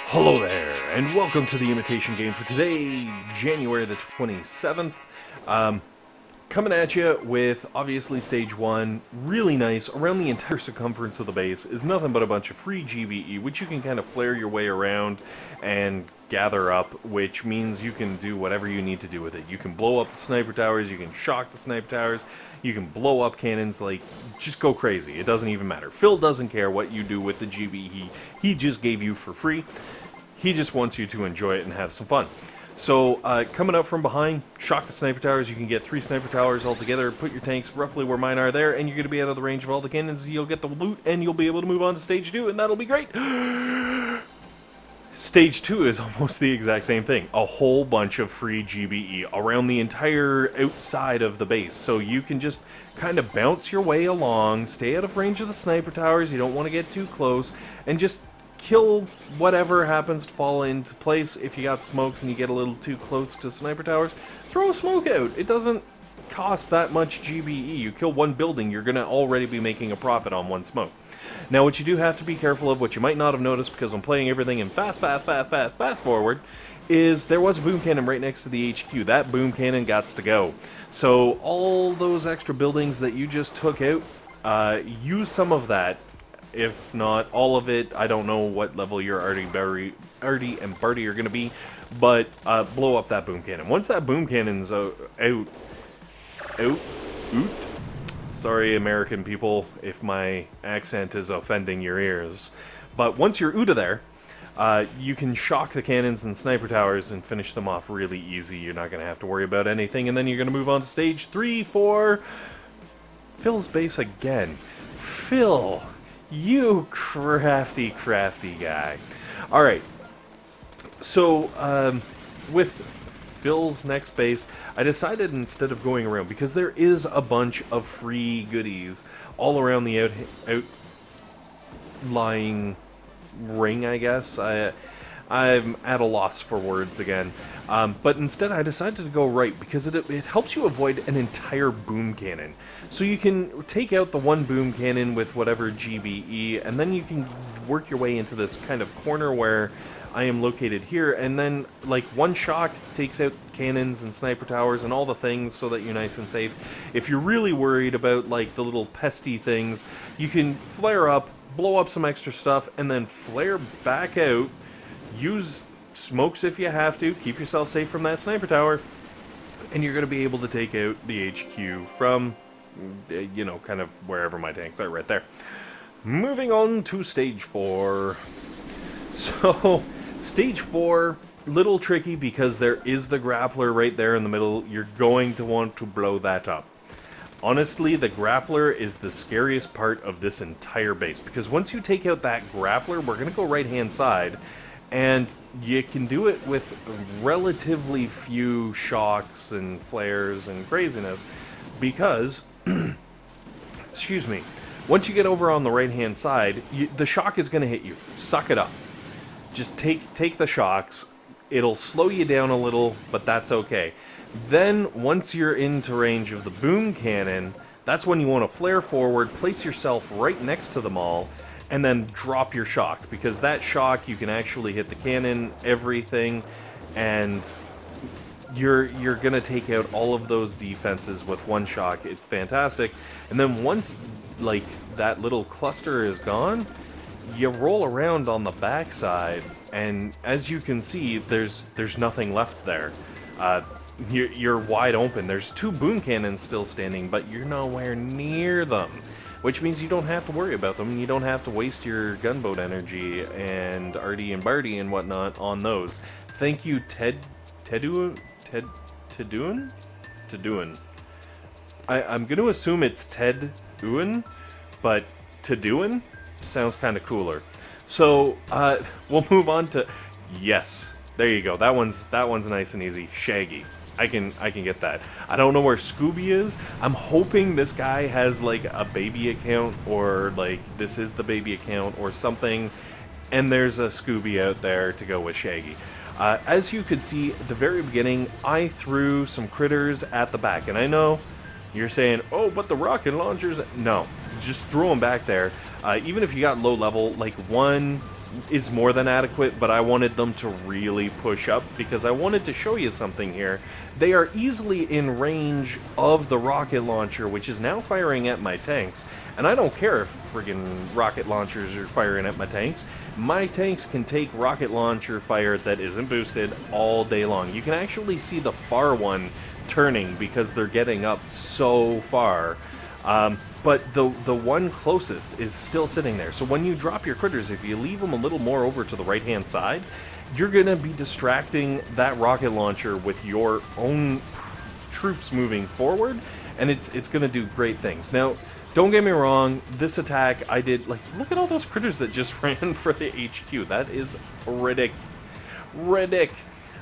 Hello there, and welcome to the Imitation game for today, January the 27th. Coming at you with, obviously, Stage 1, really nice. Around the entire circumference of the base is nothing but a bunch of free GBE, which you can kind of flare your way around and gather up, which means you can do whatever you need to do with it. You can blow up the sniper towers, you can shock the sniper towers, you can blow up cannons, like, just go crazy. It doesn't even matter. Phil doesn't care what you do with the GBE. He just gave you for free. He just wants you to enjoy it and have some fun. So, coming up from behind, shock the sniper towers. You can get 3 sniper towers altogether. Put your tanks roughly where mine are there, and you're going to be out of the range of all the cannons. You'll get the loot, and you'll be able to move on to Stage 2, and that'll be great. Stage 2 is almost the exact same thing. A whole bunch of free GBE around the entire outside of the base. So you can just kind of bounce your way along, stay out of range of the sniper towers. You don't want to get too close, and just kill whatever happens to fall into place. If you got smokes and you get a little too close to sniper towers, throw a smoke out. It doesn't cost that much GBE. You kill one building, you're going to already be making a profit on one smoke. Now, what you do have to be careful of, what you might not have noticed because I'm playing everything in fast forward, is there was a boom cannon right next to the HQ. That boom cannon gots to go. So all those extra buildings that you just took out, use some of that. If not all of it, I don't know what level your Artie and Barty are going to be, but blow up that boom cannon. Once that boom cannon's out, sorry American people if my accent is offending your ears, but once you're out of there, you can shock the cannons and sniper towers and finish them off really easy. You're not going to have to worry about anything, and then you're going to move on to Stage 3 for Phil's base again. Phil! You crafty guy. Alright, so with Phil's next base, I decided instead of going around, because there is a bunch of free goodies all around the outlying ring, I guess. I'm at a loss for words again. But instead I decided to go right, because it helps you avoid an entire boom cannon. So you can take out the one boom cannon with whatever GBE, and then you can work your way into this kind of corner where I am located here, and then like one shock takes out cannons and sniper towers and all the things so that you're nice and safe. If you're really worried about like the little pesty things, you can flare up, blow up some extra stuff, and then flare back out. Use smokes if you have to. Keep yourself safe from that sniper tower. And you're going to be able to take out the HQ from, you know, kind of wherever my tanks are right there. Moving on to Stage 4. So, Stage 4, little tricky because there is the grappler right there in the middle. You're going to want to blow that up. Honestly, the grappler is the scariest part of this entire base, because once you take out that grappler, we're going to go right-hand side, and you can do it with relatively few shocks and flares and craziness, because, excuse me, once you get over on the right-hand side, the shock is going to hit you. Suck it up. Just take the shocks. It'll slow you down a little, but that's okay. Then, once you're into range of the boom cannon, that's when you want to flare forward, place yourself right next to them all, and then drop your shock, because that shock, you can actually hit the cannon, everything, and you're going to take out all of those defenses with one shock. It's fantastic. And then once, like, that little cluster is gone, you roll around on the backside, and as you can see, there's nothing left there. You're wide open. There's 2 boom cannons still standing, but you're nowhere near them, which means you don't have to worry about them, and you don't have to waste your gunboat energy and Artie and Barty and whatnot on those. Thank you, Teduan? I'm going to assume it's Teduan, but Teduan sounds kind of cooler. So, we'll move on to... Yes, there you go. That one's nice and easy. Shaggy. I can get that. I don't know where Scooby is. I'm hoping this guy has like a baby account, or like this is the baby account or something, and there's a Scooby out there to go with Shaggy. As you could see at the very beginning, I threw some critters at the back, and I know you're saying, oh, but the rocket launchers... No, just throw them back there. Even if you got low level, like 1 is more than adequate, but I wanted them to really push up because I wanted to show you something here. They are easily in range of the rocket launcher, which is now firing at my tanks, and I don't care if friggin' rocket launchers are firing at my tanks. My tanks can take rocket launcher fire that isn't boosted all day long. You can actually see the far one turning because they're getting up so far. But the one closest is still sitting there. So when you drop your critters, if you leave them a little more over to the right-hand side, you're going to be distracting that rocket launcher with your own troops moving forward, and it's going to do great things. Now, don't get me wrong, this attack I did, like, look at all those critters that just ran for the HQ. That is ridic.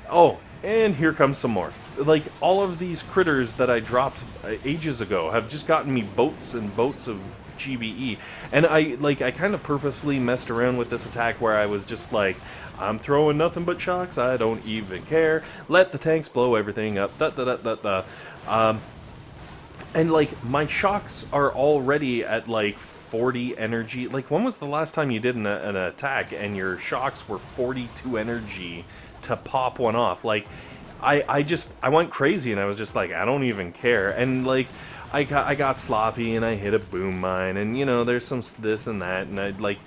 Oh, and here comes some more. Like, all of these critters that I dropped ages ago have just gotten me boats and boats of GBE. And I kind of purposely messed around with this attack where I was just like, I'm throwing nothing but shocks, I don't even care. Let the tanks blow everything up. And, like, my shocks are already at, like, 40 energy. Like, when was the last time you did an attack and your shocks were 42 energy to pop one off? Like, I went crazy and I was just like, I don't even care. And, like, I got sloppy and I hit a boom mine, and, you know, there's some this and that, and I'd like,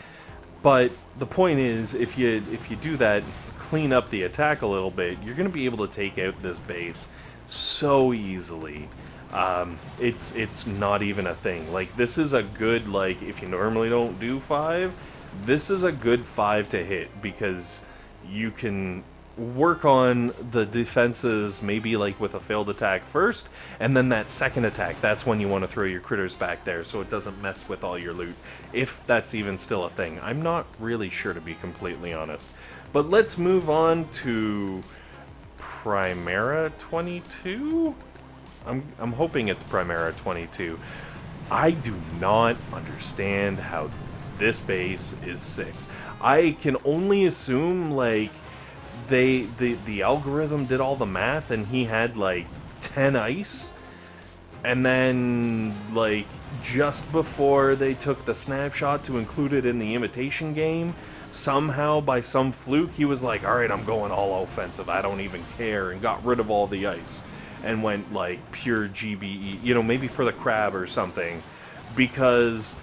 but the point is, if you do that, clean up the attack a little bit, you're going to be able to take out this base so easily. It's not even a thing. Like, this is a good, like, if you normally don't do 5, this is a good 5 to hit, because you can work on the defenses, maybe like with a failed attack first, and then that second attack, that's when you want to throw your critters back there so it doesn't mess with all your loot, if that's even still a thing. I'm not really sure, to be completely honest. But let's move on to Primera 22? I'm hoping it's Primera 22. I do not understand how this base is 6. I can only assume, like, the algorithm did all the math and he had like 10 ice, and then, like, just before they took the snapshot to include it in the Imitation game, somehow by some fluke he was like, alright, I'm going all offensive, I don't even care, and got rid of all the ice and went like pure GBE, you know, maybe for the crab or something, because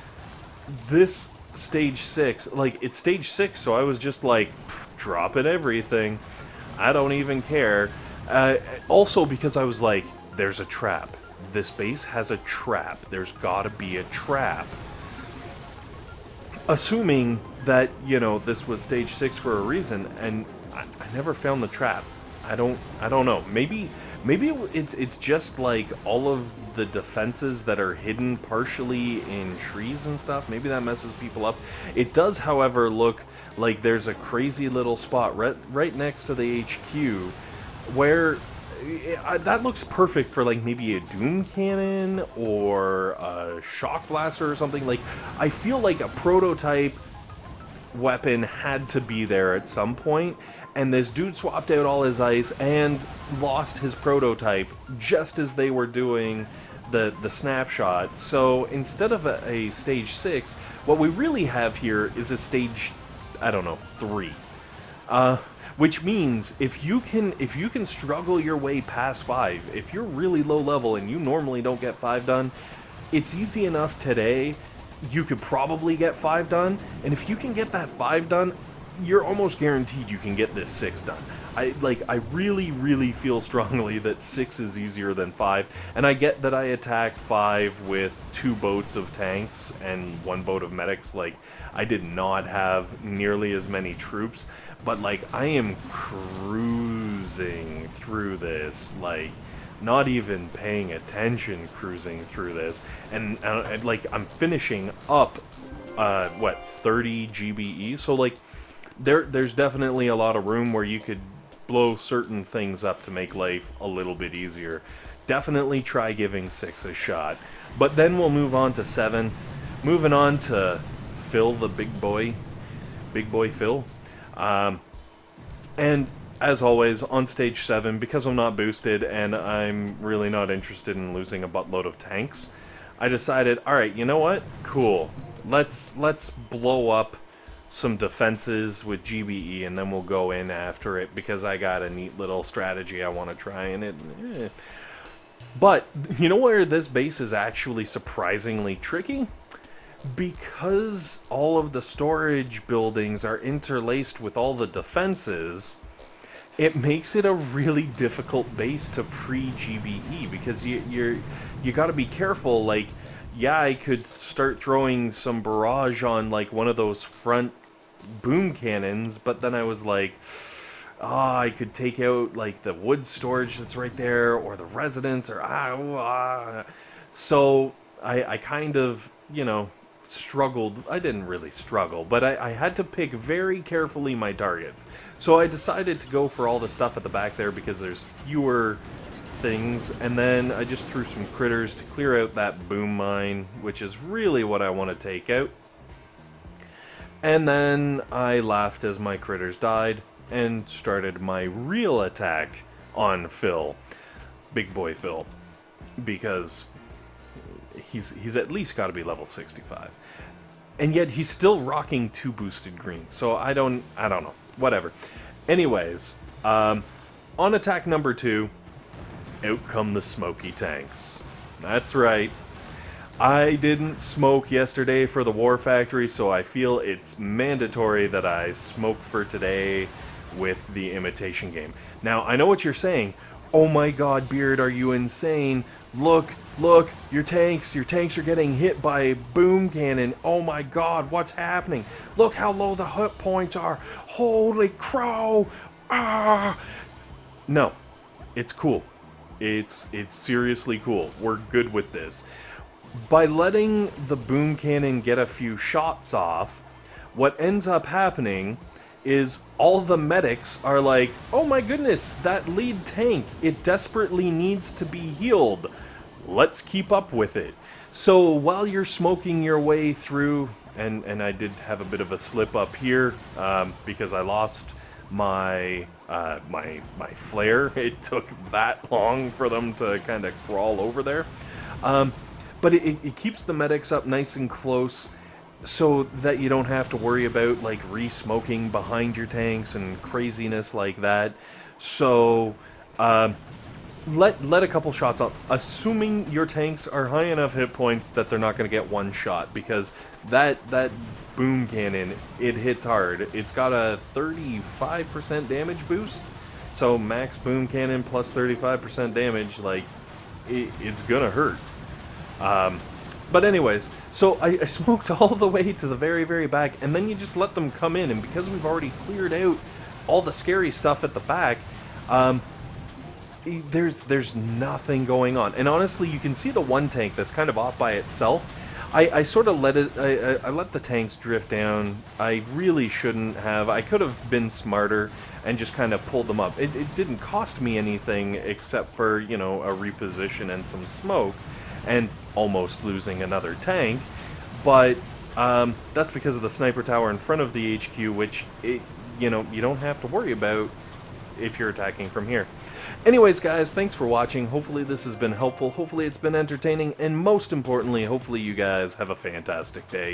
this stage 6, like, it's stage 6, so I was just like, dropping everything, I don't even care. Also because I was like, there's a trap, this base has a trap, there's gotta be a trap. Assuming that, you know, this was stage 6 for a reason, and I never found the trap. I don't know, maybe it's just like all of the defenses that are hidden partially in trees and stuff. Maybe that messes people up. It does, however, look like there's a crazy little spot right next to the HQ where that looks perfect for, like, maybe a Doom Cannon or a Shock Blaster or something. Like, I feel like a prototype weapon had to be there at some point, and this dude swapped out all his ice and lost his prototype just as they were doing the snapshot. So instead of a stage 6, what we really have here is a stage, I don't know, 3. Which means if you can struggle your way past 5, if you're really low level and you normally don't get 5 done, it's easy enough today. You could probably get 5 done, and if you can get that 5 done, you're almost guaranteed you can get this 6 done. I really feel strongly that 6 is easier than 5, and I get that I attacked 5 with 2 boats of tanks and 1 boat of medics. Like, I did not have nearly as many troops, but, like, I am cruising through this, like, not even paying attention, cruising through this, and like, I'm finishing up, 30 GBE, so, like, there's definitely a lot of room where you could blow certain things up to make life a little bit easier. Definitely try giving 6 a shot. But then we'll move on to 7, moving on to Phil the Big Boy Phil, and as always, on stage 7, because I'm not boosted and I'm really not interested in losing a buttload of tanks, I decided, alright, you know what? Cool. let's blow up some defenses with GBE, and then we'll go in after it, because I got a neat little strategy I want to try, and it... But, you know where this base is actually surprisingly tricky? Because all of the storage buildings are interlaced with all the defenses, it makes it a really difficult base to pre-GBE, because you got to be careful. Like, yeah, I could start throwing some barrage on like one of those front boom cannons, but then I was like, I could take out like the wood storage that's right there, or the residence, or so I kind of, you know, struggled. I didn't really struggle, but I had to pick very carefully my targets. So I decided to go for all the stuff at the back there because there's fewer things, and then I just threw some critters to clear out that boom mine, which is really what I want to take out. And then I laughed as my critters died and started my real attack on Phil, Big Boy Phil, because he's at least got to be level 65, and yet he's still rocking 2 boosted greens. So I don't know, whatever. Anyways, on attack number 2, out come the smoky tanks. That's right. I didn't smoke yesterday for the War Factory, so I feel it's mandatory that I smoke for today with the Imitation game. Now, I know what you're saying. Oh my god, Beard, are you insane? Look, your tanks are getting hit by a boom cannon. Oh my god, what's happening? Look how low the hit points are. Holy crow! Ah! No, it's cool. It's seriously cool. We're good with this. By letting the boom cannon get a few shots off, what ends up happening is all the medics are like, oh my goodness, that lead tank, it desperately needs to be healed. Let's keep up with it. So while you're smoking your way through, and I did have a bit of a slip up here because I lost my my flare. It took that long for them to kind of crawl over there. But it keeps the medics up nice and close, so that you don't have to worry about like re-smoking behind your tanks and craziness like that. So let a couple shots up, assuming your tanks are high enough hit points that they're not going to get one shot, because that boom cannon, it hits hard. It's got a 35% damage boost, so max boom cannon plus 35% damage, like it's gonna hurt. But anyways, so I smoked all the way to the very, very back, and then you just let them come in, and because we've already cleared out all the scary stuff at the back, there's nothing going on. And honestly, you can see the one tank that's kind of off by itself. I sort of let it, I let the tanks drift down. I really shouldn't have. I could have been smarter and just kind of pulled them up. It didn't cost me anything except for, you know, a reposition and some smoke, and almost losing another tank. But that's because of the sniper tower in front of the HQ, which, you know, you don't have to worry about if you're attacking from here. Anyways, guys, thanks for watching. Hopefully this has been helpful. Hopefully it's been entertaining. And most importantly, hopefully you guys have a fantastic day.